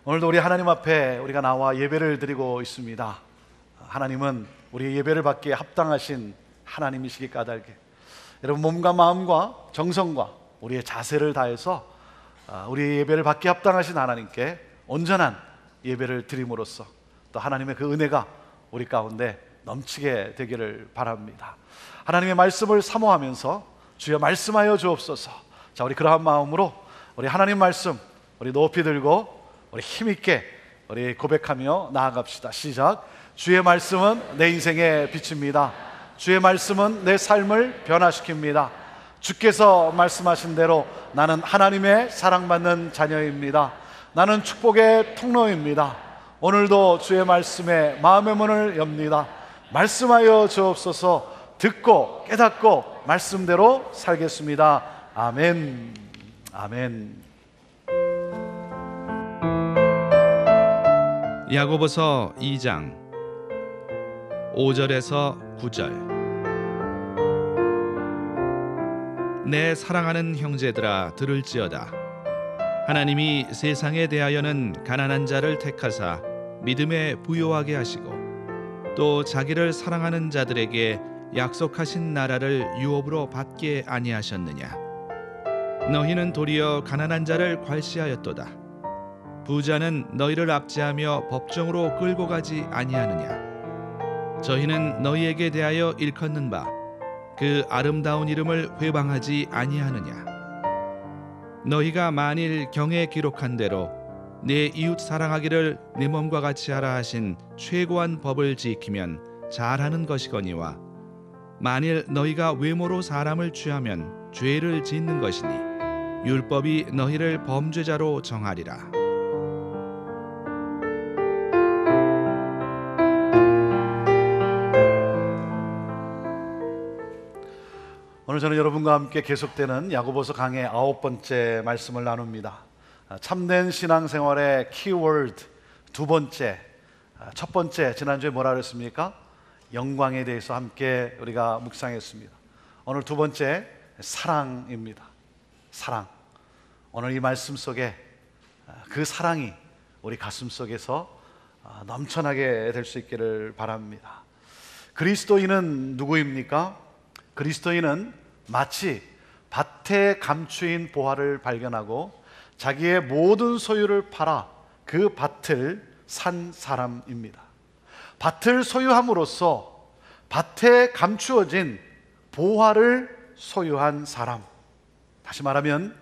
오늘도 우리 하나님 앞에 우리가 나와 예배를 드리고 있습니다. 하나님은 우리 예배를 받기에 합당하신 하나님이시기 까닭에 여러분 몸과 마음과 정성과 우리의 자세를 다해서 우리 예배를 받기에 합당하신 하나님께 온전한 예배를 드림으로써 또 하나님의 그 은혜가 우리 가운데 넘치게 되기를 바랍니다. 하나님의 말씀을 사모하면서 주여 말씀하여 주옵소서. 자, 우리 그러한 마음으로 우리 하나님 말씀 우리 높이 들고 우리 힘있게 우리 고백하며 나아갑시다. 시작. 주의 말씀은 내 인생의 빛입니다. 주의 말씀은 내 삶을 변화시킵니다. 주께서 말씀하신 대로 나는 하나님의 사랑받는 자녀입니다. 나는 축복의 통로입니다. 오늘도 주의 말씀에 마음의 문을 엽니다. 말씀하여 주옵소서. 듣고 깨닫고 말씀대로 살겠습니다. 아멘. 아멘. 야고보서 2장 5절에서 9절. 내 사랑하는 형제들아 들을지어다. 하나님이 세상에 대하여는 가난한 자를 택하사 믿음에 부요하게 하시고 또 자기를 사랑하는 자들에게 약속하신 나라를 유업으로 받게 아니하셨느냐. 너희는 도리어 가난한 자를 괄시하였도다. 부자는 너희를 압제하며 법정으로 끌고 가지 아니하느냐. 저희는 너희에게 대하여 일컫는 바 그 아름다운 이름을 회방하지 아니하느냐. 너희가 만일 경에 기록한 대로 내 이웃 사랑하기를 내 몸과 같이 하라 하신 최고한 법을 지키면 잘하는 것이거니와 만일 너희가 외모로 사람을 취하면 죄를 짓는 것이니 율법이 너희를 범죄자로 정하리라. 오늘 저는 여러분과 함께 계속되는 야고보서 강의 9번째 말씀을 나눕니다. 참된 신앙생활의 키워드 두 번째, 첫 번째 지난주에 뭐라 그랬습니까? 영광에 대해서 함께 우리가 묵상했습니다. 오늘 두 번째 사랑입니다. 사랑. 오늘 이 말씀 속에 그 사랑이 우리 가슴 속에서 넘쳐나게 될 수 있기를 바랍니다. 그리스도인은 누구입니까? 그리스도인은 마치 밭에 감추인 보화를 발견하고 자기의 모든 소유를 팔아 그 밭을 산 사람입니다. 밭을 소유함으로써 밭에 감추어진 보화를 소유한 사람. 다시 말하면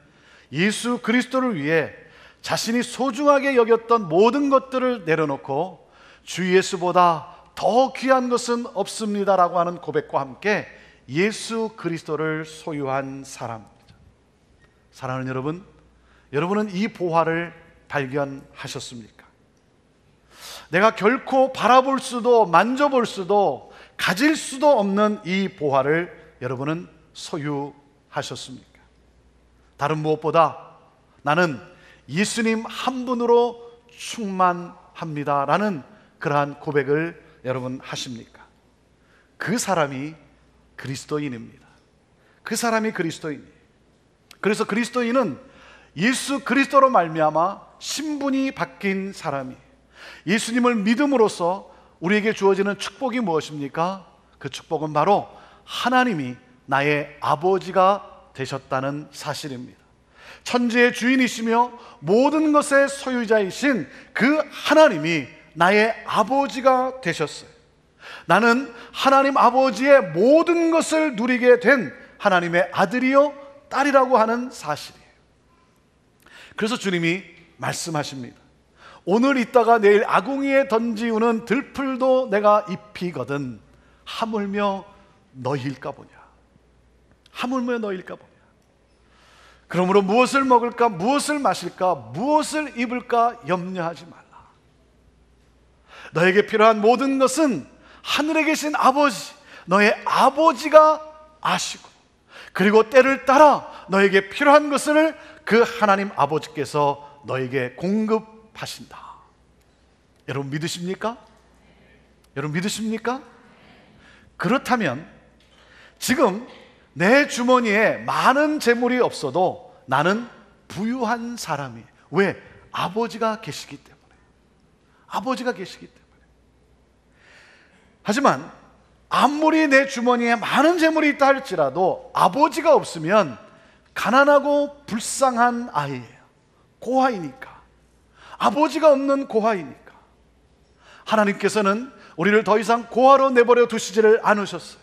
예수 그리스도를 위해 자신이 소중하게 여겼던 모든 것들을 내려놓고 주 예수보다 더 귀한 것은 없습니다라고 하는 고백과 함께 예수 그리스도를 소유한 사람입니다. 사랑하는 여러분, 여러분은 이 보화를 발견하셨습니까? 내가 결코 바라볼 수도 만져볼 수도 가질 수도 없는 이 보화를 여러분은 소유하셨습니까? 다른 무엇보다 나는 예수님 한 분으로 충만합니다 라는 그러한 고백을 여러분 하십니까? 그 사람이 그리스도인입니다. 그 사람이 그리스도인이에요. 그래서 그리스도인은 예수 그리스도로 말미암아 신분이 바뀐 사람이에요. 예수님을 믿음으로써 우리에게 주어지는 축복이 무엇입니까? 그 축복은 바로 하나님이 나의 아버지가 되셨다는 사실입니다. 천지의 주인이시며 모든 것의 소유자이신 그 하나님이 나의 아버지가 되셨어요. 나는 하나님 아버지의 모든 것을 누리게 된 하나님의 아들이요 딸이라고 하는 사실이에요. 그래서 주님이 말씀하십니다. 오늘 있다가 내일 아궁이에 던지우는 들풀도 내가 입히거든 하물며 너희일까 보냐. 하물며 너희일까 보냐. 그러므로 무엇을 먹을까, 무엇을 마실까, 무엇을 입을까 염려하지 말라. 너에게 필요한 모든 것은 하늘에 계신 아버지, 너의 아버지가 아시고 그리고 때를 따라 너에게 필요한 것을 그 하나님 아버지께서 너에게 공급하신다. 여러분 믿으십니까? 여러분 믿으십니까? 그렇다면 지금 내 주머니에 많은 재물이 없어도 나는 부유한 사람이에요. 왜? 아버지가 계시기 때문에. 아버지가 계시기 때문에. 하지만 아무리 내 주머니에 많은 재물이 있다 할지라도 아버지가 없으면 가난하고 불쌍한 아이예요. 고아이니까. 아버지가 없는 고아이니까. 하나님께서는 우리를 더 이상 고아로 내버려 두시지를 않으셨어요.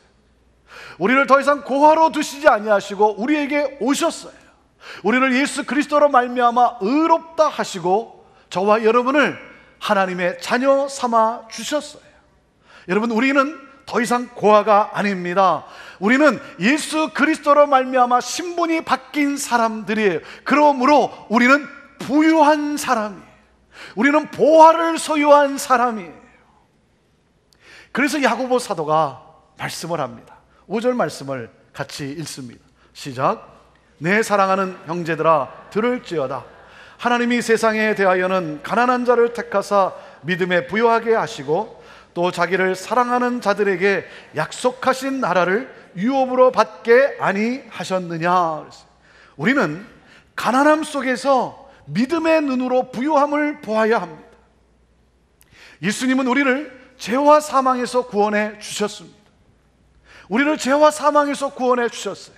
우리를 더 이상 고아로 두시지 아니하시고 우리에게 오셨어요. 우리를 예수 그리스도로 말미암아 의롭다 하시고 저와 여러분을 하나님의 자녀 삼아 주셨어요. 여러분, 우리는 더 이상 고아가 아닙니다. 우리는 예수 그리스도로 말미암아 신분이 바뀐 사람들이에요. 그러므로 우리는 부유한 사람이에요. 우리는 보화를 소유한 사람이에요. 그래서 야고보 사도가 말씀을 합니다. 5절 말씀을 같이 읽습니다. 시작. 내 사랑하는 형제들아 들을지어다. 하나님이 세상에 대하여는 가난한 자를 택하사 믿음에 부요하게 하시고 또 자기를 사랑하는 자들에게 약속하신 나라를 유업으로 받게 아니하셨느냐. 우리는 가난함 속에서 믿음의 눈으로 부요함을 보아야 합니다. 예수님은 우리를 죄와 사망에서 구원해 주셨습니다. 우리를 죄와 사망에서 구원해 주셨어요.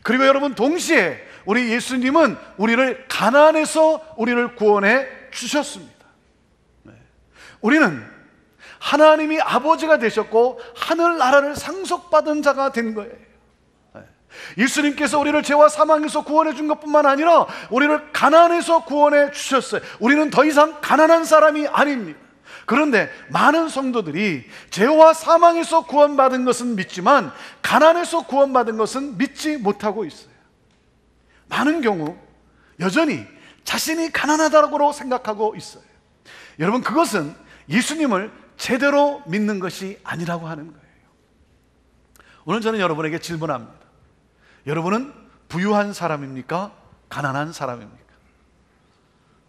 그리고 여러분, 동시에 우리 예수님은 우리를 가난에서 우리를 구원해 주셨습니다. 우리는 하나님이 아버지가 되셨고 하늘나라를 상속받은 자가 된 거예요. 예수님께서 우리를 죄와 사망에서 구원해 준 것뿐만 아니라 우리를 가난에서 구원해 주셨어요. 우리는 더 이상 가난한 사람이 아닙니다. 그런데 많은 성도들이 죄와 사망에서 구원받은 것은 믿지만 가난에서 구원받은 것은 믿지 못하고 있어요. 많은 경우 여전히 자신이 가난하다고 생각하고 있어요. 여러분, 그것은 예수님을 제대로 믿는 것이 아니라고 하는 거예요. 오늘 저는 여러분에게 질문합니다. 여러분은 부유한 사람입니까? 가난한 사람입니까?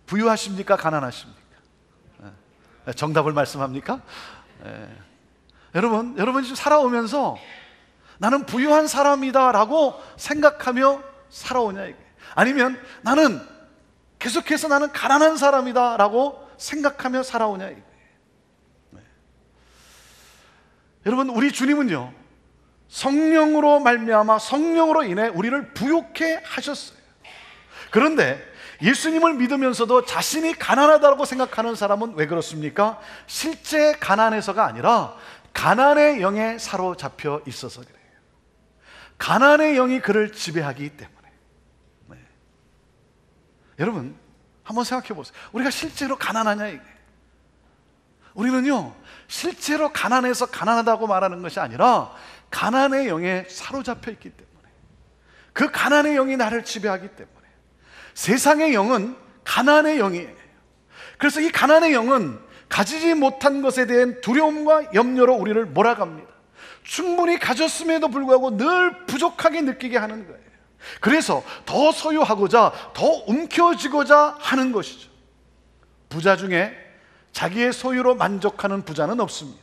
부유하십니까? 가난하십니까? 정답을 말씀합니까? 여러분 지금 살아오면서 나는 부유한 사람이다 라고 생각하며 살아오냐 이게. 아니면 나는 계속해서 나는 가난한 사람이다 라고 생각하며 살아오냐 이게. 여러분, 우리 주님은요 성령으로 말미암아 성령으로 인해 우리를 부욕해 하셨어요. 그런데 예수님을 믿으면서도 자신이 가난하다고 생각하는 사람은 왜 그렇습니까? 실제 가난해서가 아니라 가난의 영에 사로잡혀 있어서 그래요. 가난의 영이 그를 지배하기 때문에. 여러분, 한번 생각해 보세요. 우리가 실제로 가난하냐 이게. 우리는요 실제로 가난해서 가난하다고 말하는 것이 아니라 가난의 영에 사로잡혀 있기 때문에, 그 가난의 영이 나를 지배하기 때문에. 세상의 영은 가난의 영이에요. 그래서 이 가난의 영은 가지지 못한 것에 대한 두려움과 염려로 우리를 몰아갑니다. 충분히 가졌음에도 불구하고 늘 부족하게 느끼게 하는 거예요. 그래서 더 소유하고자, 더 움켜쥐고자 하는 것이죠. 부자 중에 자기의 소유로 만족하는 부자는 없습니다.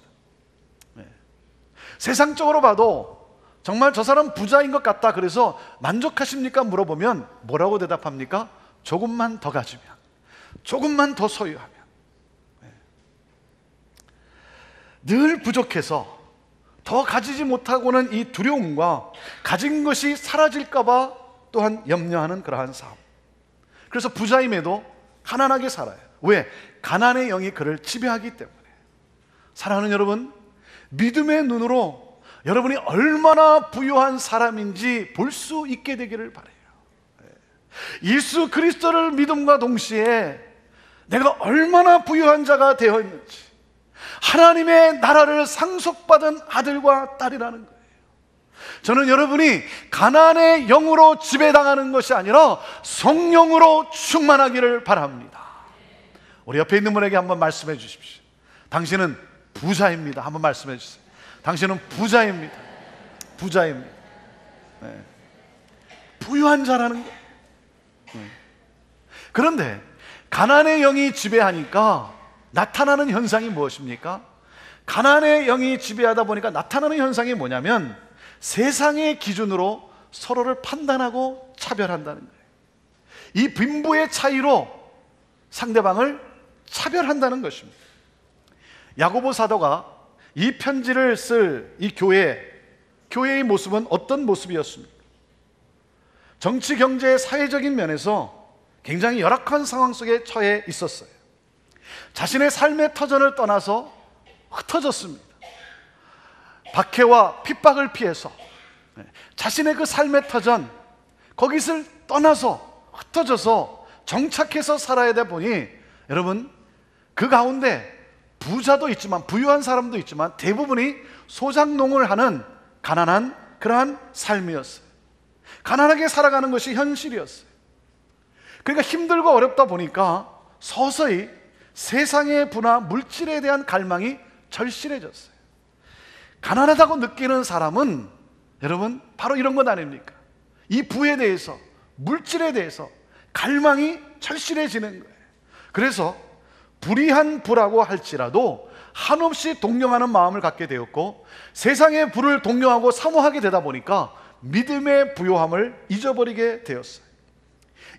세상적으로 봐도 정말 저 사람 부자인 것 같다 그래서 만족하십니까? 물어보면 뭐라고 대답합니까? 조금만 더 가지면, 조금만 더 소유하면. 늘 부족해서 더 가지지 못하고는 이 두려움과 가진 것이 사라질까 봐 또한 염려하는 그러한 삶. 그래서 부자임에도 가난하게 살아요. 왜? 가난의 영이 그를 지배하기 때문에. 사랑하는 여러분, 믿음의 눈으로 여러분이 얼마나 부유한 사람인지 볼 수 있게 되기를 바라요. 예수 그리스도를 믿음과 동시에 내가 얼마나 부유한 자가 되어 있는지, 하나님의 나라를 상속받은 아들과 딸이라는 거예요. 저는 여러분이 가난의 영으로 지배당하는 것이 아니라 성령으로 충만하기를 바랍니다. 우리 옆에 있는 분에게 한번 말씀해 주십시오. 당신은 부자입니다. 한번 말씀해 주세요. 당신은 부자입니다. 부자입니다. 부유한 자라는 거예요. 그런데 가난의 영이 지배하니까 나타나는 현상이 무엇입니까? 가난의 영이 지배하다 보니까 나타나는 현상이 뭐냐면 세상의 기준으로 서로를 판단하고 차별한다는 거예요. 이 빈부의 차이로 상대방을 차별한다는 것입니다. 야고보 사도가 이 편지를 쓸 이 교회의 모습은 어떤 모습이었습니까? 정치, 경제, 사회적인 면에서 굉장히 열악한 상황 속에 처해 있었어요. 자신의 삶의 터전을 떠나서 흩어졌습니다. 박해와 핍박을 피해서 자신의 그 삶의 터전, 거기를 떠나서 흩어져서 정착해서 살아야 되다 보니, 여러분, 그 가운데 부자도 있지만, 부유한 사람도 있지만 대부분이 소작농을 하는 가난한 그러한 삶이었어요. 가난하게 살아가는 것이 현실이었어요. 그러니까 힘들고 어렵다 보니까 서서히 세상의 부나 물질에 대한 갈망이 절실해졌어요. 가난하다고 느끼는 사람은, 여러분, 바로 이런 것 아닙니까? 이 부에 대해서, 물질에 대해서 갈망이 절실해지는 거예요. 그래서 불의한 부라고 할지라도 한없이 동경하는 마음을 갖게 되었고, 세상의 부를 동경하고 사모하게 되다 보니까 믿음의 부요함을 잊어버리게 되었어요.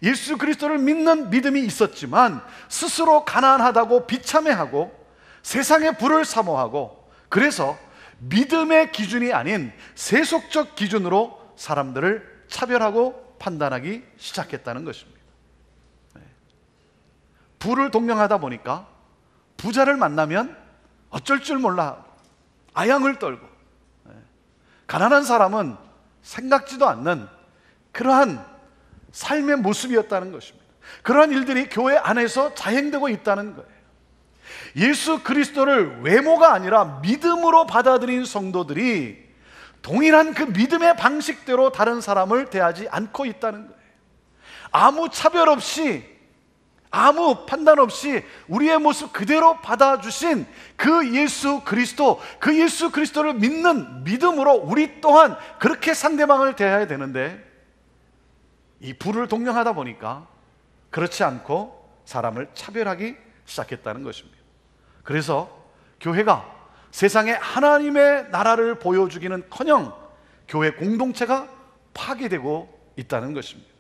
예수 그리스도를 믿는 믿음이 있었지만 스스로 가난하다고 비참해하고 세상의 부를 사모하고, 그래서 믿음의 기준이 아닌 세속적 기준으로 사람들을 차별하고 판단하기 시작했다는 것입니다. 부를 동경하다 보니까 부자를 만나면 어쩔 줄 몰라 아양을 떨고, 가난한 사람은 생각지도 않는 그러한 삶의 모습이었다는 것입니다. 그러한 일들이 교회 안에서 자행되고 있다는 거예요. 예수 그리스도를 외모가 아니라 믿음으로 받아들인 성도들이 동일한 그 믿음의 방식대로 다른 사람을 대하지 않고 있다는 거예요. 아무 차별 없이, 아무 판단 없이 우리의 모습 그대로 받아주신 그 예수 그리스도, 그 예수 그리스도를 믿는 믿음으로 우리 또한 그렇게 상대방을 대해야 되는데, 이 부를 동경하다 보니까 그렇지 않고 사람을 차별하기 시작했다는 것입니다. 그래서 교회가 세상에 하나님의 나라를 보여주기는커녕 교회 공동체가 파괴되고 있다는 것입니다.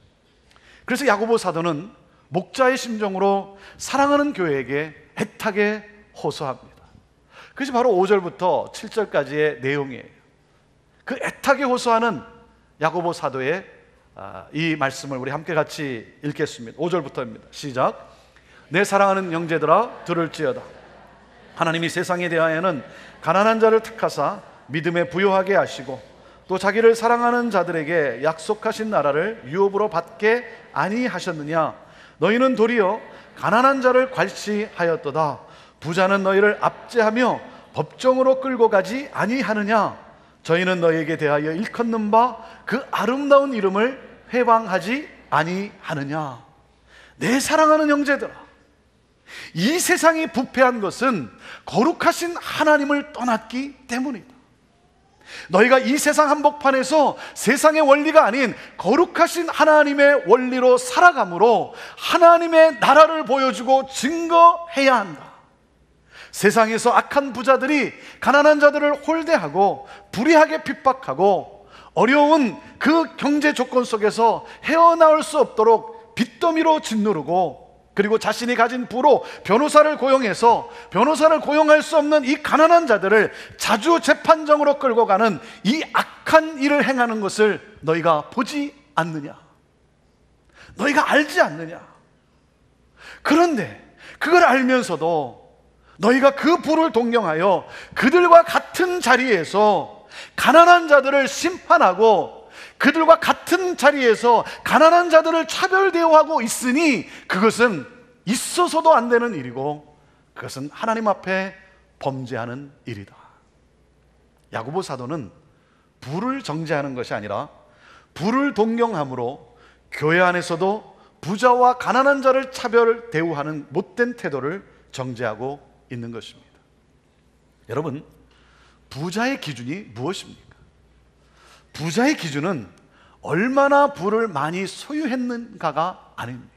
그래서 야고보 사도는 목자의 심정으로 사랑하는 교회에게 애타게 호소합니다. 그것이 바로 5절부터 7절까지의 내용이에요. 그 애타게 호소하는 야고보 사도의 이 말씀을 우리 함께 같이 읽겠습니다. 5절부터입니다. 시작. 내 사랑하는 형제들아 들을지어다. 하나님이 세상에 대하여는 가난한 자를 택하사 믿음에 부요하게 하시고 또 자기를 사랑하는 자들에게 약속하신 나라를 유업으로 받게 아니하셨느냐. 너희는 도리어 가난한 자를 괄시하였도다. 부자는 너희를 압제하며 법정으로 끌고 가지 아니하느냐. 저희는 너희에게 대하여 일컫는 바 그 아름다운 이름을 회방하지 아니하느냐. 내 사랑하는 형제들아, 이 세상이 부패한 것은 거룩하신 하나님을 떠났기 때문이다. 너희가 이 세상 한복판에서 세상의 원리가 아닌 거룩하신 하나님의 원리로 살아감으로 하나님의 나라를 보여주고 증거해야 한다. 세상에서 악한 부자들이 가난한 자들을 홀대하고 불의하게 핍박하고 어려운 그 경제 조건 속에서 헤어나올 수 없도록 빚더미로 짓누르고, 그리고 자신이 가진 부로 변호사를 고용해서 변호사를 고용할 수 없는 이 가난한 자들을 자주 재판정으로 끌고 가는 이 악한 일을 행하는 것을 너희가 보지 않느냐? 너희가 알지 않느냐? 그런데 그걸 알면서도 너희가 그 부를 동경하여 그들과 같은 자리에서 가난한 자들을 심판하고 그들과 같은 자리에서 가난한 자들을 차별 대우하고 있으니 그것은 있어서도 안 되는 일이고 그것은 하나님 앞에 범죄하는 일이다. 야고보 사도는 부를 정죄하는 것이 아니라 부를 동경함으로 교회 안에서도 부자와 가난한 자를 차별 대우하는 못된 태도를 정죄하고 있는 것입니다. 여러분, 부자의 기준이 무엇입니까? 부자의 기준은 얼마나 부를 많이 소유했는가가 아닙니다.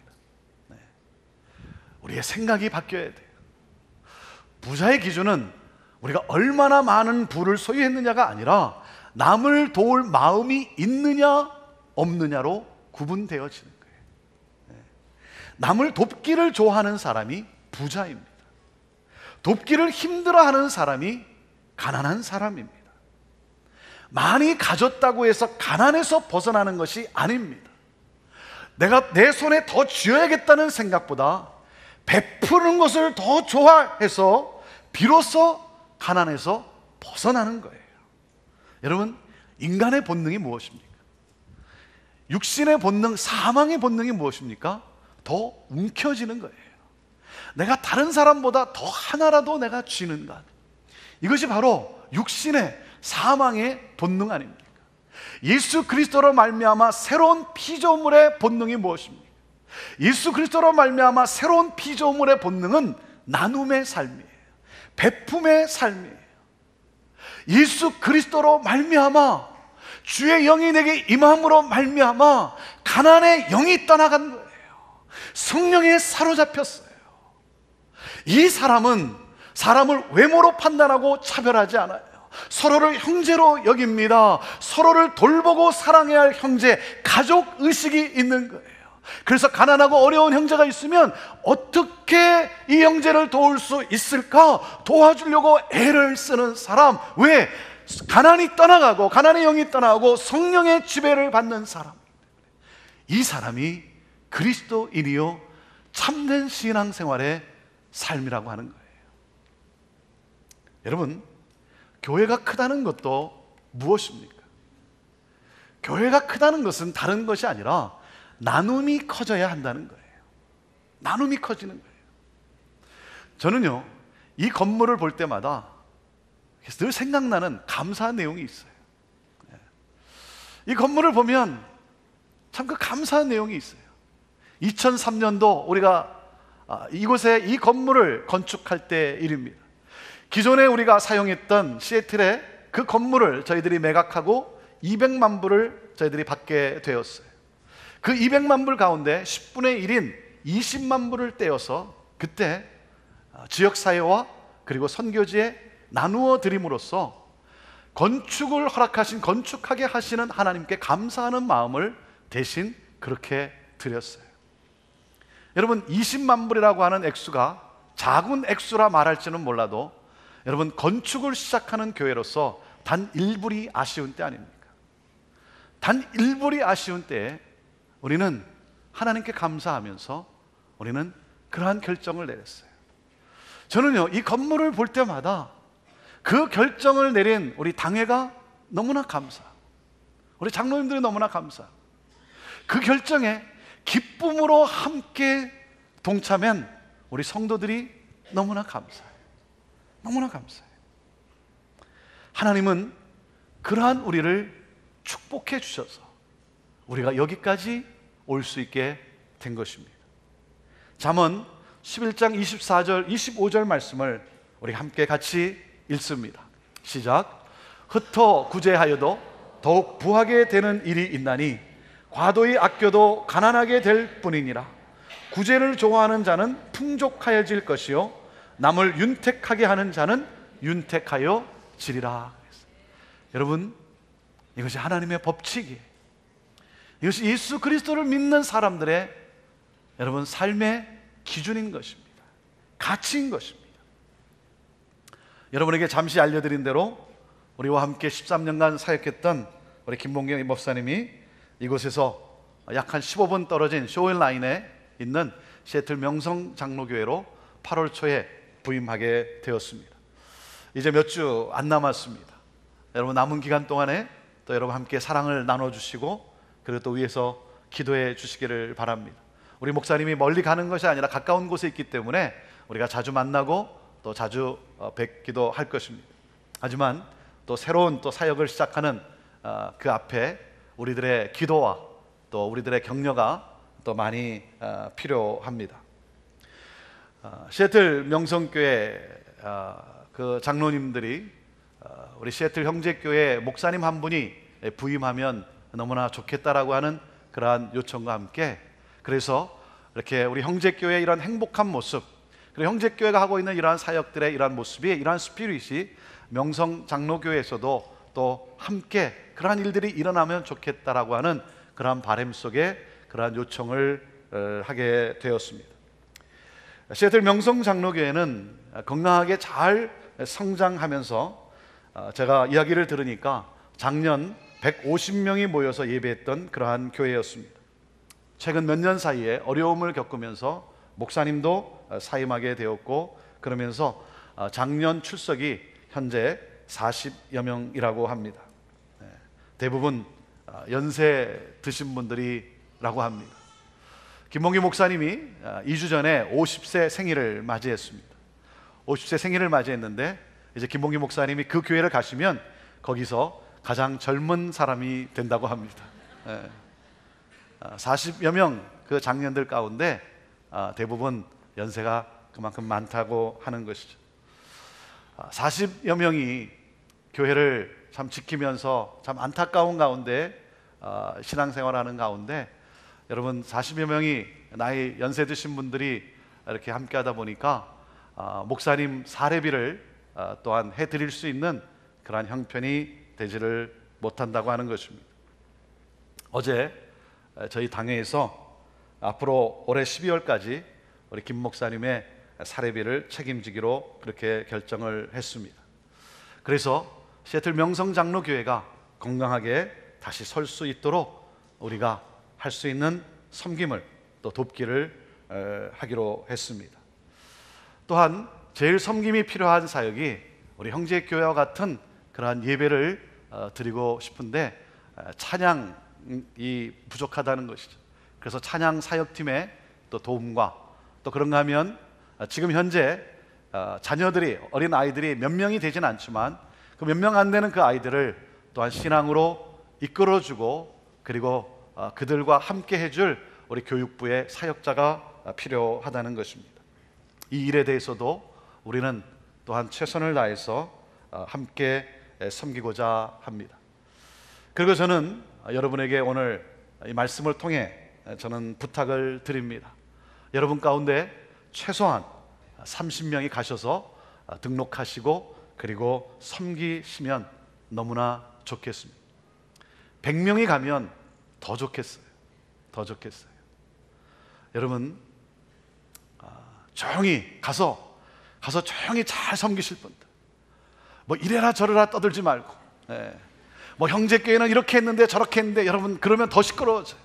우리의 생각이 바뀌어야 돼요. 부자의 기준은 우리가 얼마나 많은 부를 소유했느냐가 아니라 남을 도울 마음이 있느냐 없느냐로 구분되어지는 거예요. 남을 돕기를 좋아하는 사람이 부자입니다. 돕기를 힘들어하는 사람이 가난한 사람입니다. 많이 가졌다고 해서 가난에서 벗어나는 것이 아닙니다. 내가 내 손에 더 쥐어야겠다는 생각보다 베푸는 것을 더 좋아해서 비로소 가난에서 벗어나는 거예요. 여러분, 인간의 본능이 무엇입니까? 육신의 본능, 사망의 본능이 무엇입니까? 더 움켜쥐는 거예요. 내가 다른 사람보다 더 하나라도 내가 쥐는 것. 이것이 바로 육신의 사망의 본능 아닙니까? 예수 그리스도로 말미암아 새로운 피조물의 본능이 무엇입니까? 예수 그리스도로 말미암아 새로운 피조물의 본능은 나눔의 삶이에요. 베품의 삶이에요. 예수 그리스도로 말미암아 주의 영이 내게 임함으로 말미암아 가난의 영이 떠나간 거예요. 성령에 사로잡혔어요. 이 사람은 사람을 외모로 판단하고 차별하지 않아요. 서로를 형제로 여깁니다. 서로를 돌보고 사랑해야 할 형제, 가족 의식이 있는 거예요. 그래서 가난하고 어려운 형제가 있으면 어떻게 이 형제를 도울 수 있을까 도와주려고 애를 쓰는 사람. 왜? 가난이 떠나가고 가난의 영이 떠나고 성령의 지배를 받는 사람. 이 사람이 그리스도인이요 참된 신앙생활의 삶이라고 하는 거예요. 여러분, 교회가 크다는 것도 무엇입니까? 교회가 크다는 것은 다른 것이 아니라 나눔이 커져야 한다는 거예요. 나눔이 커지는 거예요. 저는요, 이 건물을 볼 때마다 늘 생각나는 감사한 내용이 있어요. 이 건물을 보면 참 그 감사한 내용이 있어요. 2003년도 우리가 이곳에 이 건물을 건축할 때 일입니다. 기존에 우리가 사용했던 시애틀의 그 건물을 저희들이 매각하고 200만 불을 저희들이 받게 되었어요. 그 200만 불 가운데 10분의 1인 20만 불을 떼어서 그때 지역사회와 그리고 선교지에 나누어 드림으로써 건축을 허락하신, 건축하게 하시는 하나님께 감사하는 마음을 대신 그렇게 드렸어요. 여러분, 20만 불이라고 하는 액수가 작은 액수라 말할지는 몰라도 여러분, 건축을 시작하는 교회로서 단 1불이 아쉬운 때 아닙니까? 단 1불이 아쉬운 때에 우리는 하나님께 감사하면서 우리는 그러한 결정을 내렸어요. 저는요, 이 건물을 볼 때마다 그 결정을 내린 우리 당회가 너무나 감사, 우리 장로님들이 너무나 감사, 그 결정에 기쁨으로 함께 동참한 우리 성도들이 너무나 감사해요. 너무나 감사해요. 하나님은 그러한 우리를 축복해 주셔서 우리가 여기까지 올 수 있게 된 것입니다. 잠언 11장 24절 25절 말씀을 우리 함께 같이 읽습니다. 시작. 흩어 구제하여도 더욱 부하게 되는 일이 있나니 과도히 아껴도 가난하게 될 뿐이니라. 구제를 좋아하는 자는 풍족하여질 것이요 남을 윤택하게 하는 자는 윤택하여 지리라. 여러분, 이것이 하나님의 법칙이에요. 이것이 예수 그리스도를 믿는 사람들의 여러분 삶의 기준인 것입니다. 가치인 것입니다. 여러분에게 잠시 알려드린 대로 우리와 함께 13년간 사역했던 우리 김봉경 목사님이 이곳에서 약 한 15분 떨어진 쇼일라인에 있는 시애틀 명성 장로교회로 8월 초에 부임하게 되었습니다. 이제 몇 주 안 남았습니다. 여러분, 남은 기간 동안에 또 여러분 함께 사랑을 나눠주시고 그리고 또 위에서 기도해 주시기를 바랍니다. 우리 목사님이 멀리 가는 것이 아니라 가까운 곳에 있기 때문에 우리가 자주 만나고 또 자주 뵙기도 할 것입니다. 하지만 또 새로운 또 사역을 시작하는 그 앞에 우리들의 기도와 또 우리들의 격려가 또 많이 필요합니다. 시애틀 명성교회 그 장로님들이 우리 시애틀 형제교회 목사님 한 분이 부임하면 너무나 좋겠다라고 하는 그러한 요청과 함께 그래서 이렇게 우리 형제교회의 이런 행복한 모습, 그리고 형제교회가 하고 있는 이러한 사역들의 이러한 모습이, 이러한 스피릿이 명성 장로교회에서도 또 함께 그러한 일들이 일어나면 좋겠다라고 하는 그러한 바람 속에 그러한 요청을 하게 되었습니다. 시애틀 명성장로교회는 건강하게 잘 성장하면서 제가 이야기를 들으니까 작년 150명이 모여서 예배했던 그러한 교회였습니다. 최근 몇 년 사이에 어려움을 겪으면서 목사님도 사임하게 되었고, 그러면서 작년 출석이 현재 40여 명이라고 합니다. 대부분 연세 드신 분들이라고 합니다. 김봉기 목사님이 2주 전에 50세 생일을 맞이했습니다. 50세 생일을 맞이했는데 이제 김봉기 목사님이 그 교회를 가시면 거기서 가장 젊은 사람이 된다고 합니다. 40여 명 그 장년들 가운데 대부분 연세가 그만큼 많다고 하는 것이죠. 40여 명이 교회를 참 지키면서 참 안타까운 가운데 신앙생활하는 가운데, 여러분 40여 명이 나이 연세 드신 분들이 이렇게 함께 하다 보니까 목사님 사례비를 또한 해드릴 수 있는 그러한 형편이 되지를 못한다고 하는 것입니다. 어제 저희 당회에서 앞으로 올해 12월까지 우리 김 목사님의 사례비를 책임지기로 그렇게 결정을 했습니다. 그래서 시애틀 명성장로교회가 건강하게 다시 설 수 있도록 우리가 할 수 있는 섬김을 또 돕기를 하기로 했습니다. 또한 제일 섬김이 필요한 사역이 우리 형제교회와 같은 그러한 예배를 드리고 싶은데 찬양이 부족하다는 것이죠. 그래서 찬양 사역팀의 또 도움과 또 그런가 하면 지금 현재 자녀들이, 어린 아이들이 몇 명이 되진 않지만 그 몇 명 안 되는 그 아이들을 또한 신앙으로 이끌어주고, 그리고 그들과 함께 해줄 우리 교육부의 사역자가 필요하다는 것입니다. 이 일에 대해서도 우리는 또한 최선을 다해서 함께 섬기고자 합니다. 그리고 저는 여러분에게 오늘 이 말씀을 통해 저는 부탁을 드립니다. 여러분 가운데 최소한 30명이 가셔서 등록하시고 그리고 섬기시면 너무나 좋겠습니다. 100명이 가면 더 좋겠어요. 더 좋겠어요. 여러분 조용히 가서 조용히 잘 섬기실 분들, 뭐 이래라 저래라 떠들지 말고, 뭐 형제교회는 이렇게 했는데 저렇게 했는데, 여러분 그러면 더 시끄러워져요.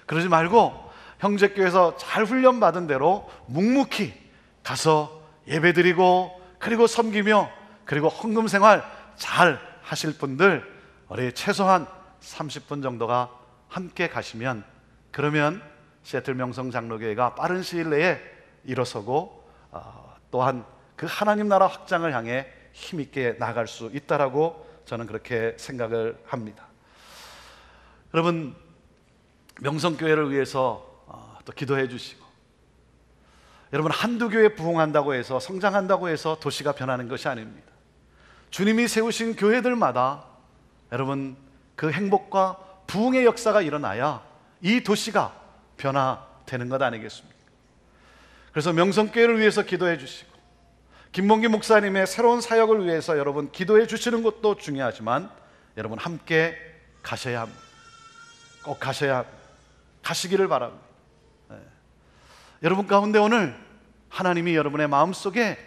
그러지 말고 형제교회에서 잘 훈련받은 대로 묵묵히 가서 예배드리고 그리고 섬기며 그리고 헌금 생활 잘 하실 분들, 우리 최소한 30분 정도가 함께 가시면, 그러면 시애틀 명성장로교회가 빠른 시일 내에 일어서고 또한 그 하나님 나라 확장을 향해 힘있게 나아갈 수 있다라고 저는 그렇게 생각을 합니다. 여러분 명성교회를 위해서 또 기도해 주시고, 여러분 한두 교회 부흥한다고 해서, 성장한다고 해서 도시가 변하는 것이 아닙니다. 주님이 세우신 교회들마다 여러분 그 행복과 부흥의 역사가 일어나야 이 도시가 변화되는 것 아니겠습니까? 그래서 명성교회를 위해서 기도해 주시고, 김봉기 목사님의 새로운 사역을 위해서 여러분 기도해 주시는 것도 중요하지만, 여러분 함께 가셔야 합니다. 꼭 가셔야 합니다. 가시기를 바랍니다. 여러분 가운데 오늘 하나님이 여러분의 마음속에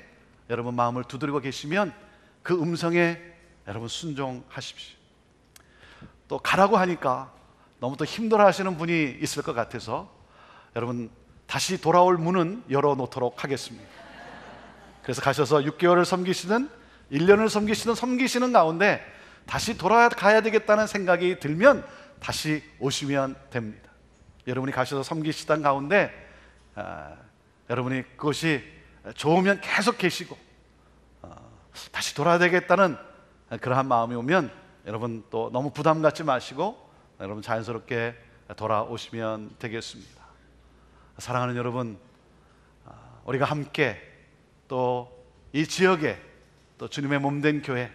여러분 마음을 두드리고 계시면 그 음성에 여러분 순종하십시오. 또 가라고 하니까 너무 또 힘들어 하시는 분이 있을 것 같아서 여러분 다시 돌아올 문은 열어놓도록 하겠습니다. 그래서 가셔서 6개월을 섬기시든 1년을 섬기시는 가운데 다시 돌아가야 되겠다는 생각이 들면 다시 오시면 됩니다. 여러분이 가셔서 섬기시던 가운데 여러분이 그것이 좋으면 계속 계시고 다시 돌아야 되겠다는 그러한 마음이 오면 여러분 또 너무 부담 갖지 마시고 여러분 자연스럽게 돌아오시면 되겠습니다. 사랑하는 여러분, 우리가 함께 또 이 지역에 또 주님의 몸된 교회,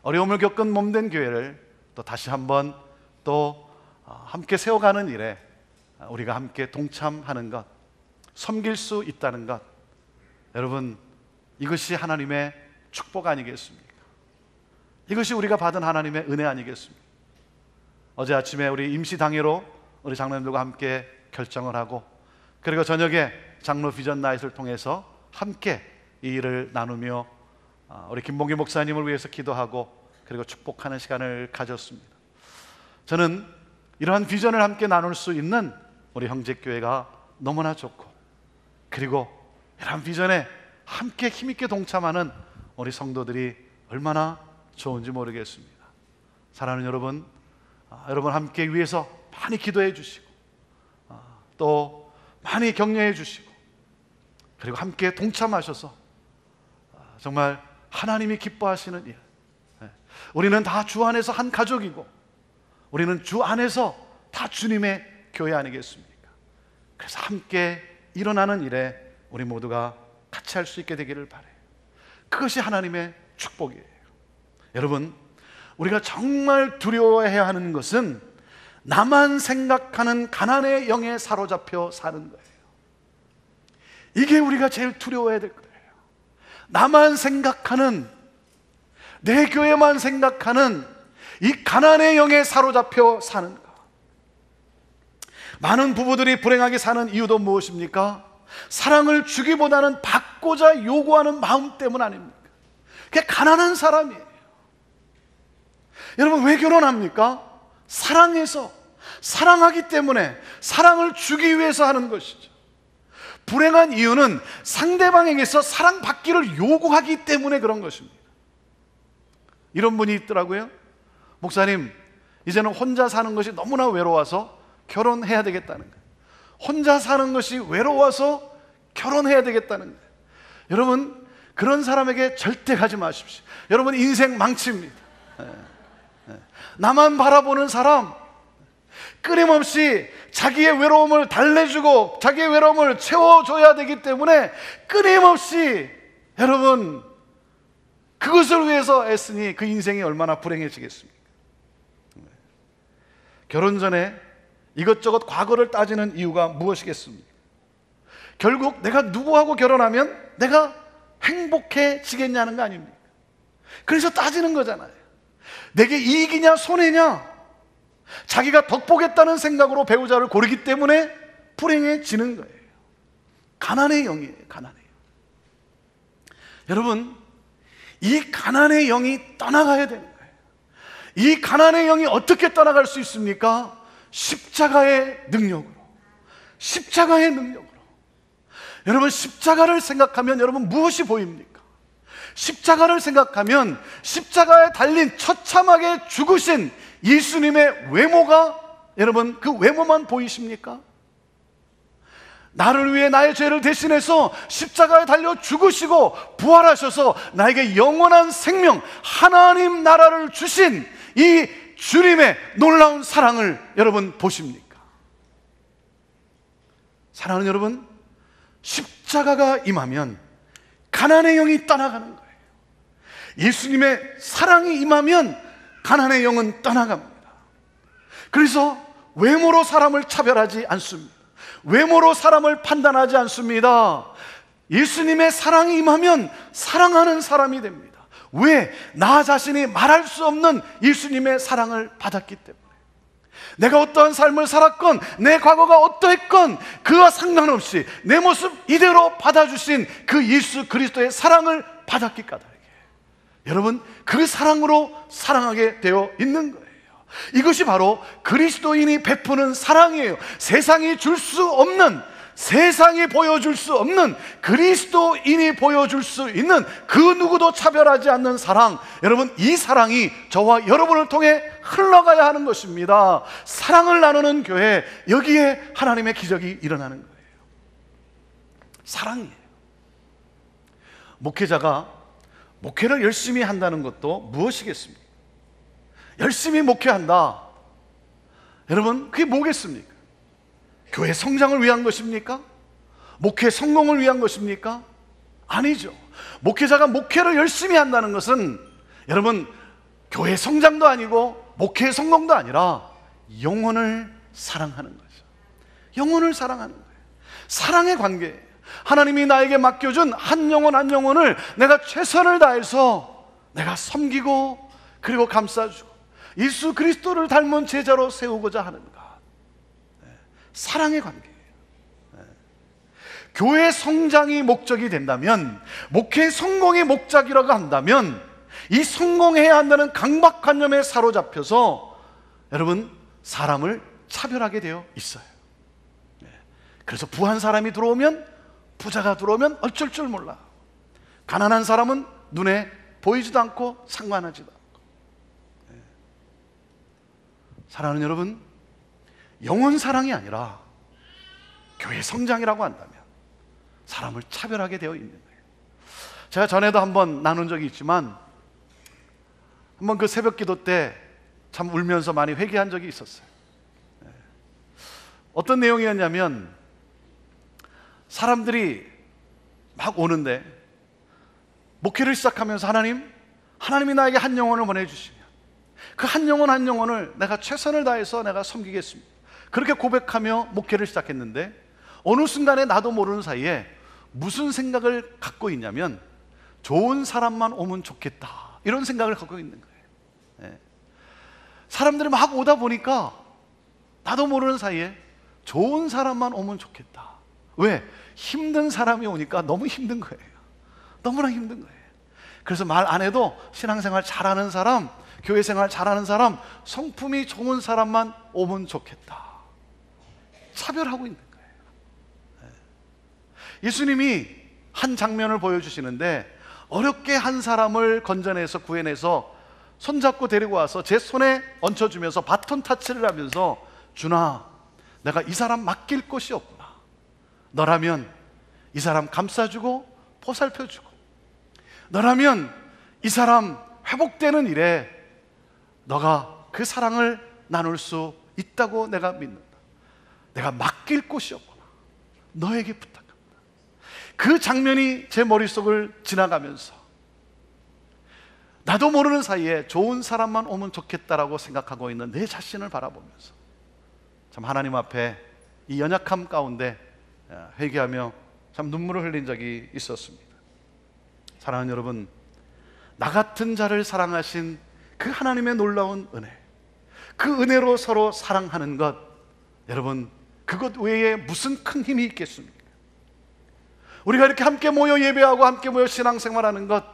어려움을 겪은 몸된 교회를 또 다시 한번 또 함께 세워가는 일에 우리가 함께 동참하는 것, 섬길 수 있다는 것, 여러분 이것이 하나님의 축복 아니겠습니까? 이것이 우리가 받은 하나님의 은혜 아니겠습니까? 어제 아침에 우리 임시당회로 우리 장로님들과 함께 결정을 하고 그리고 저녁에 장로 비전 나잇을 통해서 함께 이 일을 나누며 우리 김봉기 목사님을 위해서 기도하고 그리고 축복하는 시간을 가졌습니다. 저는 이러한 비전을 함께 나눌 수 있는 우리 형제교회가 너무나 좋고, 그리고 이러한 비전에 함께 힘있게 동참하는 우리 성도들이 얼마나 좋은지 모르겠습니다. 사랑하는 여러분, 여러분 함께 위해서 많이 기도해 주시고 또 많이 격려해 주시고, 그리고 함께 동참하셔서 정말 하나님이 기뻐하시는 일, 우리는 다 주 안에서 한 가족이고 우리는 주 안에서 다 주님의 교회 아니겠습니까? 그래서 함께 일어나는 일에 우리 모두가 같이 할 수 있게 되기를 바라요. 그것이 하나님의 축복이에요. 여러분, 우리가 정말 두려워해야 하는 것은 나만 생각하는 가난의 영에 사로잡혀 사는 거예요. 이게 우리가 제일 두려워해야 될 거예요. 나만 생각하는, 내 교회만 생각하는 이 가난의 영에 사로잡혀 사는 것. 많은 부부들이 불행하게 사는 이유도 무엇입니까? 사랑을 주기보다는 받고자 요구하는 마음 때문 아닙니까? 그게 가난한 사람이에요. 여러분, 왜 결혼합니까? 사랑해서, 사랑하기 때문에, 사랑을 주기 위해서 하는 것이죠. 불행한 이유는 상대방에게서 사랑받기를 요구하기 때문에 그런 것입니다. 이런 분이 있더라고요. 목사님, 이제는 혼자 사는 것이 너무나 외로워서 결혼해야 되겠다는 거예요. 혼자 사는 것이 외로워서 결혼해야 되겠다는 거예요. 여러분, 그런 사람에게 절대 가지 마십시오. 여러분, 인생 망칩니다. 나만 바라보는 사람, 끊임없이 자기의 외로움을 달래주고 자기의 외로움을 채워줘야 되기 때문에 끊임없이 여러분 그것을 위해서 애쓰니 그 인생이 얼마나 불행해지겠습니까? 결혼 전에 이것저것 과거를 따지는 이유가 무엇이겠습니까? 결국 내가 누구하고 결혼하면 내가 행복해지겠냐는 거 아닙니까? 그래서 따지는 거잖아요. 내게 이익이냐 손해냐, 자기가 덕보겠다는 생각으로 배우자를 고르기 때문에 불행해지는 거예요. 가난의 영이에요. 가난의 영. 여러분, 이 가난의 영이 떠나가야 되는 거예요. 이 가난의 영이 어떻게 떠나갈 수 있습니까? 십자가의 능력으로. 십자가의 능력으로. 여러분, 십자가를 생각하면 여러분 무엇이 보입니까? 십자가를 생각하면 십자가에 달린 처참하게 죽으신 예수님의 외모가, 여러분 그 외모만 보이십니까? 나를 위해 나의 죄를 대신해서 십자가에 달려 죽으시고 부활하셔서 나에게 영원한 생명, 하나님 나라를 주신 이 주님의 놀라운 사랑을 여러분 보십니까? 사랑하는 여러분, 십자가가 임하면 가난의 영이 떠나가는 거예요. 예수님의 사랑이 임하면 가난의 영은 떠나갑니다. 그래서 외모로 사람을 차별하지 않습니다. 외모로 사람을 판단하지 않습니다. 예수님의 사랑이 임하면 사랑하는 사람이 됩니다. 왜? 나 자신이 말할 수 없는 예수님의 사랑을 받았기 때문에. 내가 어떠한 삶을 살았건 내 과거가 어떠했건 그와 상관없이 내 모습 이대로 받아주신 그 예수 그리스도의 사랑을 받았기 까닭에 여러분 그 사랑으로 사랑하게 되어 있는 거예요. 이것이 바로 그리스도인이 베푸는 사랑이에요. 세상이 줄 수 없는, 세상이 보여줄 수 없는, 그리스도인이 보여줄 수 있는 그 누구도 차별하지 않는 사랑, 여러분 이 사랑이 저와 여러분을 통해 흘러가야 하는 것입니다. 사랑을 나누는 교회, 여기에 하나님의 기적이 일어나는 거예요. 사랑이에요. 목회자가 목회를 열심히 한다는 것도 무엇이겠습니까? 열심히 목회한다. 여러분 그게 뭐겠습니까? 교회 성장을 위한 것입니까? 목회 성공을 위한 것입니까? 아니죠. 목회자가 목회를 열심히 한다는 것은 여러분 교회 성장도 아니고 목회 성공도 아니라 영혼을 사랑하는 거죠. 영혼을 사랑하는 거예요. 사랑의 관계예요. 하나님이 나에게 맡겨준 한 영혼 한 영혼을 내가 최선을 다해서 내가 섬기고 그리고 감싸주고 예수 그리스도를 닮은 제자로 세우고자 하는 것. 사랑의 관계예요. 교회 성장이 목적이 된다면, 목회 성공이 목적이라고 한다면, 이 성공해야 한다는 강박관념에 사로잡혀서 여러분 사람을 차별하게 되어 있어요. 그래서 부한 사람이 들어오면, 부자가 들어오면 어쩔 줄 몰라. 가난한 사람은 눈에 보이지도 않고 상관하지도 않고. 사랑하는 여러분, 영혼 사랑이 아니라 교회 성장이라고 한다면 사람을 차별하게 되어 있는 거예요. 제가 전에도 한번 나눈 적이 있지만, 한번 그 새벽 기도 때 참 울면서 많이 회개한 적이 있었어요. 어떤 내용이었냐면, 사람들이 막 오는데 목회를 시작하면서 하나님이 나에게 한 영혼을 보내주시면 그 한 영혼을 내가 최선을 다해서 내가 섬기겠습니다, 그렇게 고백하며 목회를 시작했는데, 어느 순간에 나도 모르는 사이에 무슨 생각을 갖고 있냐면, 좋은 사람만 오면 좋겠다, 이런 생각을 갖고 있는 거예요. 사람들이 막 오다 보니까 나도 모르는 사이에 좋은 사람만 오면 좋겠다. 왜? 힘든 사람이 오니까 너무 힘든 거예요. 너무나 힘든 거예요. 그래서 말 안 해도 신앙생활 잘하는 사람, 교회 생활 잘하는 사람, 성품이 좋은 사람만 오면 좋겠다, 차별하고 있는 거예요. 예수님이 한 장면을 보여주시는데, 어렵게 한 사람을 건져내서 구해내서 손잡고 데리고 와서 제 손에 얹혀주면서 바톤 타치를 하면서, 준아, 내가 이 사람 맡길 곳이 없구나. 너라면 이 사람 감싸주고 보살펴주고, 너라면 이 사람 회복되는 일에 너가 그 사랑을 나눌 수 있다고 내가 믿는다. 내가 맡길 곳이 없구나. 너에게 부탁합니다. 그 장면이 제 머릿속을 지나가면서 나도 모르는 사이에 좋은 사람만 오면 좋겠다라고 생각하고 있는 내 자신을 바라보면서 참 하나님 앞에 이 연약함 가운데 회개하며 참 눈물을 흘린 적이 있었습니다. 사랑하는 여러분, 나 같은 자를 사랑하신 그 하나님의 놀라운 은혜, 그 은혜로 서로 사랑하는 것, 여러분 그것 외에 무슨 큰 힘이 있겠습니까? 우리가 이렇게 함께 모여 예배하고 함께 모여 신앙생활하는 것,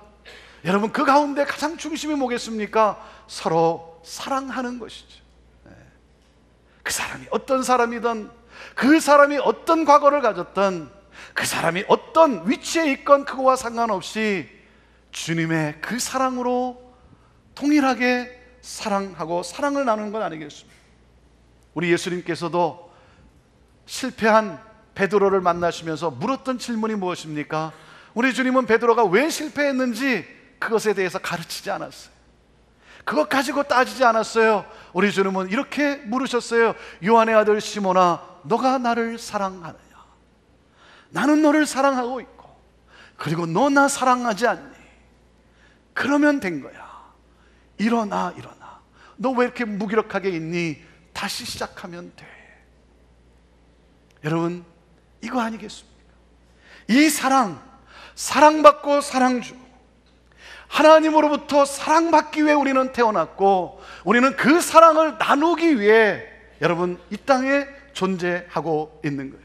여러분 그 가운데 가장 중심이 뭐겠습니까? 서로 사랑하는 것이죠. 그 사람이 어떤 사람이든, 그 사람이 어떤 과거를 가졌든, 그 사람이 어떤 위치에 있건 그거와 상관없이 주님의 그 사랑으로 동일하게 사랑하고 사랑을 나누는 건 아니겠습니까? 우리 예수님께서도 실패한 베드로를 만나시면서 물었던 질문이 무엇입니까? 우리 주님은 베드로가 왜 실패했는지 그것에 대해서 가르치지 않았어요. 그것 가지고 따지지 않았어요. 우리 주님은 이렇게 물으셨어요. 요한의 아들 시몬아, 너가 나를 사랑하느냐? 나는 너를 사랑하고 있고, 그리고 너 나 사랑하지 않니? 그러면 된 거야. 일어나. 너 왜 이렇게 무기력하게 있니? 다시 시작하면 돼. 여러분, 이거 아니겠습니까? 이 사랑받고 사랑 주고, 하나님으로부터 사랑받기 위해 우리는 태어났고, 우리는 그 사랑을 나누기 위해 여러분 이 땅에 존재하고 있는 거예요.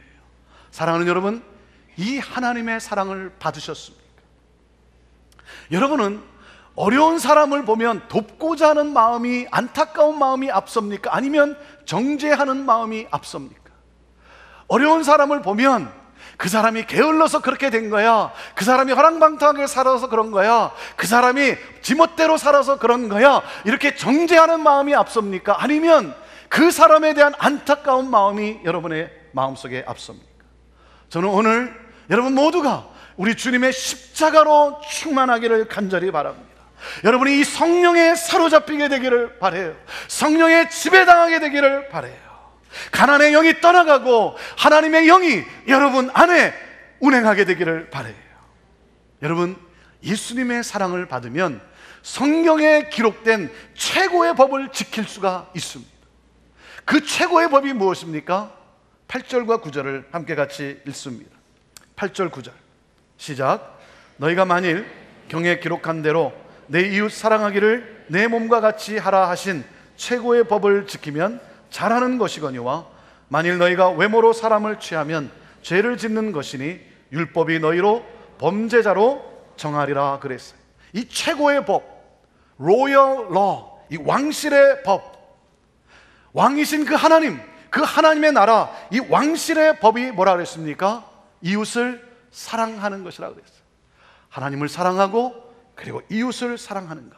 사랑하는 여러분, 이 하나님의 사랑을 받으셨습니까? 여러분은 어려운 사람을 보면 돕고자 하는 마음이, 안타까운 마음이 앞섭니까? 아니면 정죄하는 마음이 앞섭니까? 어려운 사람을 보면 그 사람이 게을러서 그렇게 된 거야, 그 사람이 허랑방탕하게 살아서 그런 거야, 그 사람이 지멋대로 살아서 그런 거야, 이렇게 정죄하는 마음이 앞섭니까? 아니면 그 사람에 대한 안타까운 마음이 여러분의 마음속에 앞섭니까? 저는 오늘 여러분 모두가 우리 주님의 십자가로 충만하기를 간절히 바랍니다. 여러분이 이 성령에 사로잡히게 되기를 바라요. 성령에 지배당하게 되기를 바라요. 가난의 영이 떠나가고 하나님의 영이 여러분 안에 운행하게 되기를 바라요. 여러분, 예수님의 사랑을 받으면 성경에 기록된 최고의 법을 지킬 수가 있습니다. 그 최고의 법이 무엇입니까? 8절과 9절을 함께 같이 읽습니다. 8절 9절 시작. 너희가 만일 경에 기록한 대로 내 이웃 사랑하기를 내 몸과 같이 하라 하신 최고의 법을 지키면 잘하는 것이거니와, 만일 너희가 외모로 사람을 취하면 죄를 짓는 것이니 율법이 너희로 범죄자로 정하리라 그랬어요. 이 최고의 법, 로열 러, 이 왕실의 법, 왕이신 그 하나님, 그 하나님의 나라, 이 왕실의 법이 뭐라 그랬습니까? 이웃을 사랑하는 것이라 그랬어요. 하나님을 사랑하고 그리고 이웃을 사랑하는 것,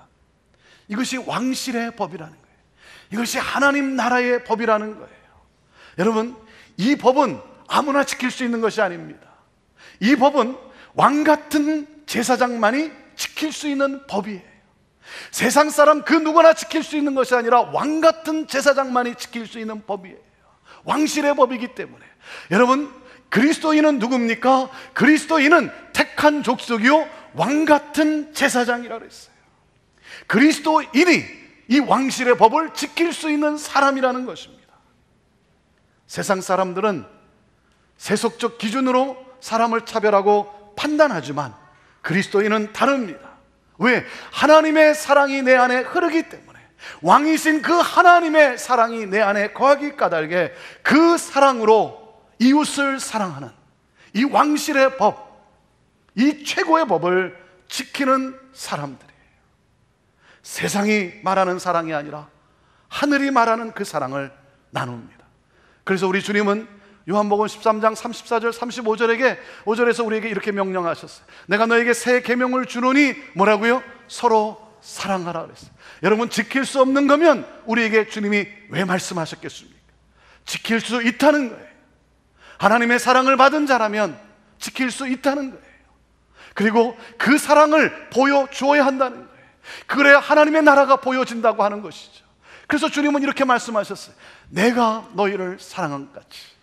이것이 왕실의 법이라는 거예요. 이것이 하나님 나라의 법이라는 거예요. 여러분, 이 법은 아무나 지킬 수 있는 것이 아닙니다. 이 법은 왕 같은 제사장만이 지킬 수 있는 법이에요. 세상 사람 그 누구나 지킬 수 있는 것이 아니라 왕 같은 제사장만이 지킬 수 있는 법이에요. 왕실의 법이기 때문에 여러분, 그리스도인은 누굽니까? 그리스도인은 택한 족속이요 왕 같은 제사장이라고 했어요. 그리스도인이 이 왕실의 법을 지킬 수 있는 사람이라는 것입니다. 세상 사람들은 세속적 기준으로 사람을 차별하고 판단하지만 그리스도인은 다릅니다. 왜? 하나님의 사랑이 내 안에 흐르기 때문에, 왕이신 그 하나님의 사랑이 내 안에 거하기 까닭에 그 사랑으로 이웃을 사랑하는 이 왕실의 법, 이 최고의 법을 지키는 사람들이에요. 세상이 말하는 사랑이 아니라 하늘이 말하는 그 사랑을 나눕니다. 그래서 우리 주님은 요한복음 13장 34절 35절에게 5절에서 우리에게 이렇게 명령하셨어요. 내가 너에게 새 계명을 주노니 뭐라고요? 서로 사랑하라 그랬어요. 여러분, 지킬 수 없는 거면 우리에게 주님이 왜 말씀하셨겠습니까? 지킬 수 있다는 거예요. 하나님의 사랑을 받은 자라면 지킬 수 있다는 거예요. 그리고 그 사랑을 보여주어야 한다는 거예요. 그래야 하나님의 나라가 보여진다고 하는 것이죠. 그래서 주님은 이렇게 말씀하셨어요. 내가 너희를 사랑한 것 같이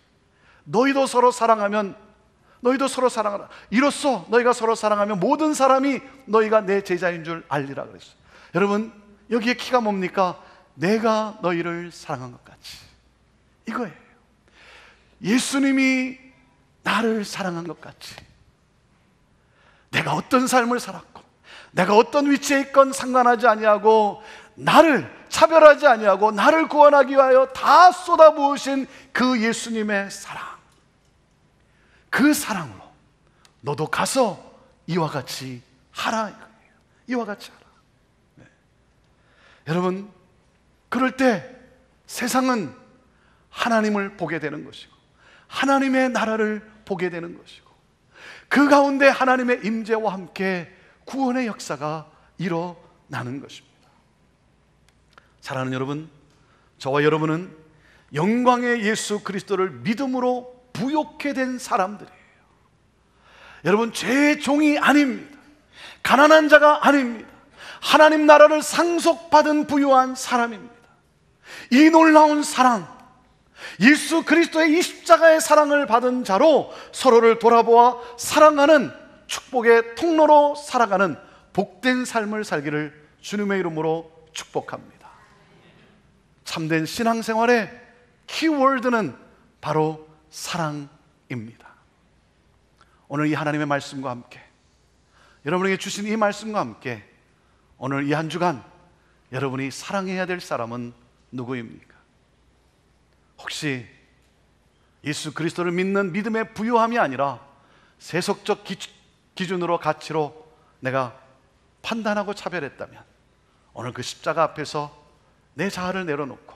너희도 서로 사랑하면, 너희도 서로 사랑하라. 이로써 너희가 서로 사랑하면 모든 사람이 너희가 내 제자인 줄 알리라 그랬어요. 여러분, 여기에 키가 뭡니까? 내가 너희를 사랑한 것 같이, 이거예요. 예수님이 나를 사랑한 것 같이 내가 어떤 삶을 살았고 내가 어떤 위치에 있건 상관하지 아니하고 나를 차별하지 아니하고 나를 구원하기 위하여 다 쏟아부으신 그 예수님의 사랑, 그 사랑으로 너도 가서 이와 같이 하라 이거예요. 이와 같이 하라. 네. 여러분, 그럴 때 세상은 하나님을 보게 되는 것이고 하나님의 나라를 보게 되는 것이고 그 가운데 하나님의 임재와 함께 구원의 역사가 일어나는 것입니다. 사랑하는 여러분, 저와 여러분은 영광의 예수 그리스도를 믿음으로 부욕해 된 사람들이에요. 여러분, 죄의 종이 아닙니다. 가난한 자가 아닙니다. 하나님 나라를 상속받은 부유한 사람입니다. 이 놀라운 사랑, 예수 그리스도의 이 십자가의 사랑을 받은 자로 서로를 돌아보아 사랑하는 축복의 통로로 살아가는 복된 삶을 살기를 주님의 이름으로 축복합니다. 참된 신앙생활의 키워드는 바로 사랑입니다. 오늘 이 하나님의 말씀과 함께, 여러분에게 주신 이 말씀과 함께 오늘 이 한 주간 여러분이 사랑해야 될 사람은 누구입니까? 혹시 예수 그리스도를 믿는 믿음의 부요함이 아니라 세속적 기준으로 가치로 내가 판단하고 차별했다면 오늘 그 십자가 앞에서 내 자아를 내려놓고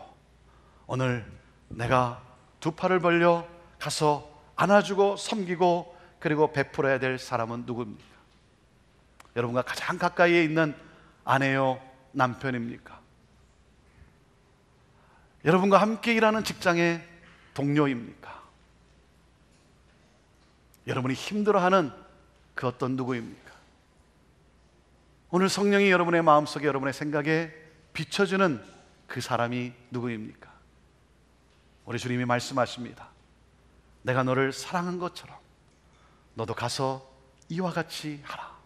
오늘 내가 두 팔을 벌려 가서 안아주고 섬기고 그리고 베풀어야 될 사람은 누구입니까? 여러분과 가장 가까이에 있는 아내요, 남편입니까? 여러분과 함께 일하는 직장의 동료입니까? 여러분이 힘들어하는 그 어떤 누구입니까? 오늘 성령이 여러분의 마음속에, 여러분의 생각에 비춰주는 그 사람이 누구입니까? 우리 주님이 말씀하십니다. 내가 너를 사랑한 것처럼 너도 가서 이와 같이 하라.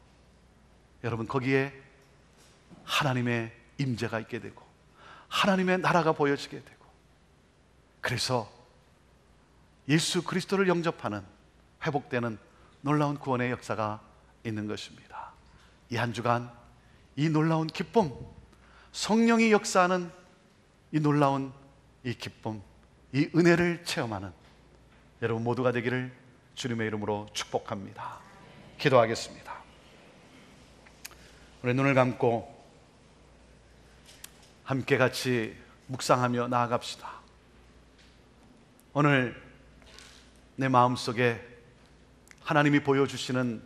여러분, 거기에 하나님의 임재가 있게 되고 하나님의 나라가 보여지게 되고, 그래서 예수 그리스도를 영접하는, 회복되는 놀라운 구원의 역사가 있는 것입니다. 이 한 주간 이 놀라운 기쁨, 성령이 역사하는 이 놀라운 이 기쁨, 이 은혜를 체험하는 여러분 모두가 되기를 주님의 이름으로 축복합니다. 기도하겠습니다. 우리 눈을 감고 함께 같이 묵상하며 나아갑시다. 오늘 내 마음속에 하나님이 보여주시는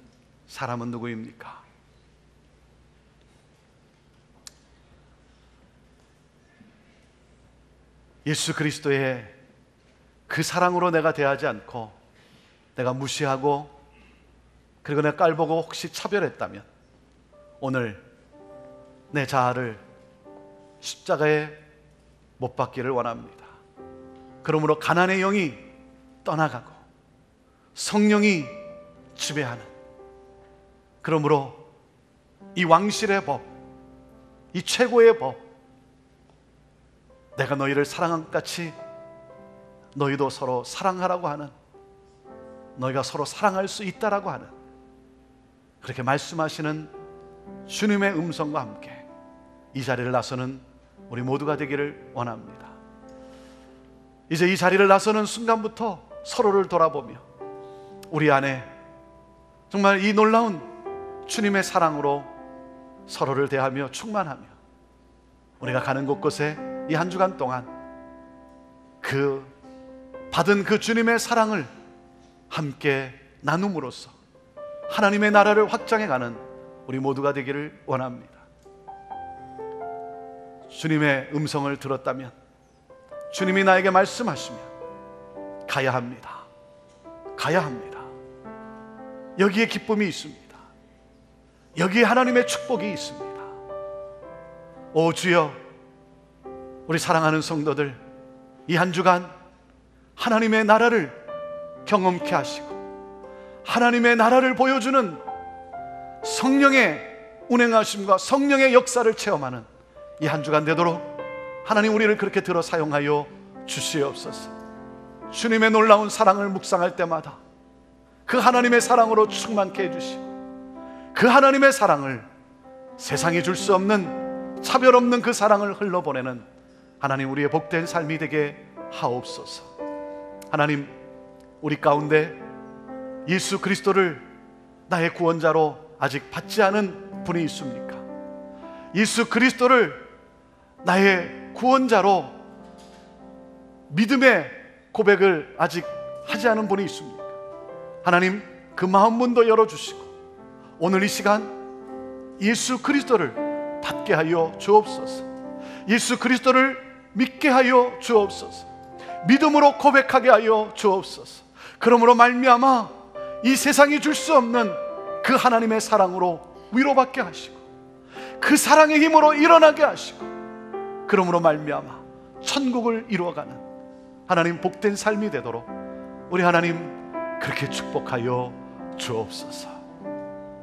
사람은 누구입니까? 예수 그리스도의 그 사랑으로 내가 대하지 않고 내가 무시하고 그리고 내가 깔보고 혹시 차별했다면 오늘 내 자아를 십자가에 못 박기를 원합니다. 그러므로 가난의 영이 떠나가고 성령이 지배하는, 그러므로 이 왕실의 법, 이 최고의 법, 내가 너희를 사랑한 것 같이 너희도 서로 사랑하라고 하는, 너희가 서로 사랑할 수 있다라고 하는, 그렇게 말씀하시는 주님의 음성과 함께 이 자리를 나서는 우리 모두가 되기를 원합니다. 이제 이 자리를 나서는 순간부터 서로를 돌아보며 우리 안에 정말 이 놀라운 주님의 사랑으로 서로를 대하며 충만하며 우리가 가는 곳곳에 이 한 주간 동안 그 받은 그 주님의 사랑을 함께 나눔으로써 하나님의 나라를 확장해가는 우리 모두가 되기를 원합니다. 주님의 음성을 들었다면, 주님이 나에게 말씀하시면 가야 합니다. 가야 합니다. 여기에 기쁨이 있습니다. 여기에 하나님의 축복이 있습니다. 오 주여, 우리 사랑하는 성도들 이 한 주간 하나님의 나라를 경험케 하시고 하나님의 나라를 보여주는 성령의 운행하심과 성령의 역사를 체험하는 이 한 주간 되도록 하나님 우리를 그렇게 들어 사용하여 주시옵소서. 주님의 놀라운 사랑을 묵상할 때마다 그 하나님의 사랑으로 충만케 해주시고 그 하나님의 사랑을 세상이 줄 수 없는 차별 없는 그 사랑을 흘러보내는 하나님 우리의 복된 삶이 되게 하옵소서. 하나님, 우리 가운데 예수 그리스도를 나의 구원자로 아직 받지 않은 분이 있습니까? 예수 그리스도를 나의 구원자로 믿음의 고백을 아직 하지 않은 분이 있습니까? 하나님, 그 마음문도 열어주시고 오늘 이 시간 예수 그리스도를 받게 하여 주옵소서. 예수 그리스도를 믿게 하여 주옵소서. 믿음으로 고백하게 하여 주옵소서. 그러므로 말미암아 이 세상이 줄 수 없는 그 하나님의 사랑으로 위로받게 하시고 그 사랑의 힘으로 일어나게 하시고 그러므로 말미암아 천국을 이루어가는 하나님 복된 삶이 되도록 우리 하나님 그렇게 축복하여 주옵소서.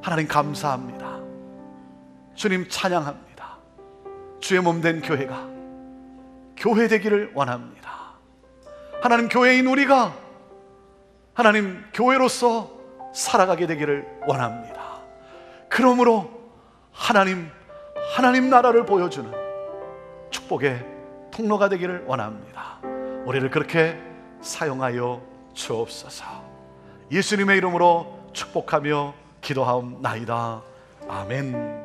하나님 감사합니다. 주님 찬양합니다. 주의 몸된 교회가 교회 되기를 원합니다. 하나님, 교회인 우리가 하나님 교회로서 살아가게 되기를 원합니다. 그러므로 하나님 나라를 보여주는 축복의 통로가 되기를 원합니다. 우리를 그렇게 사용하여 주옵소서. 예수님의 이름으로 축복하며 기도하옵나이다. 아멘.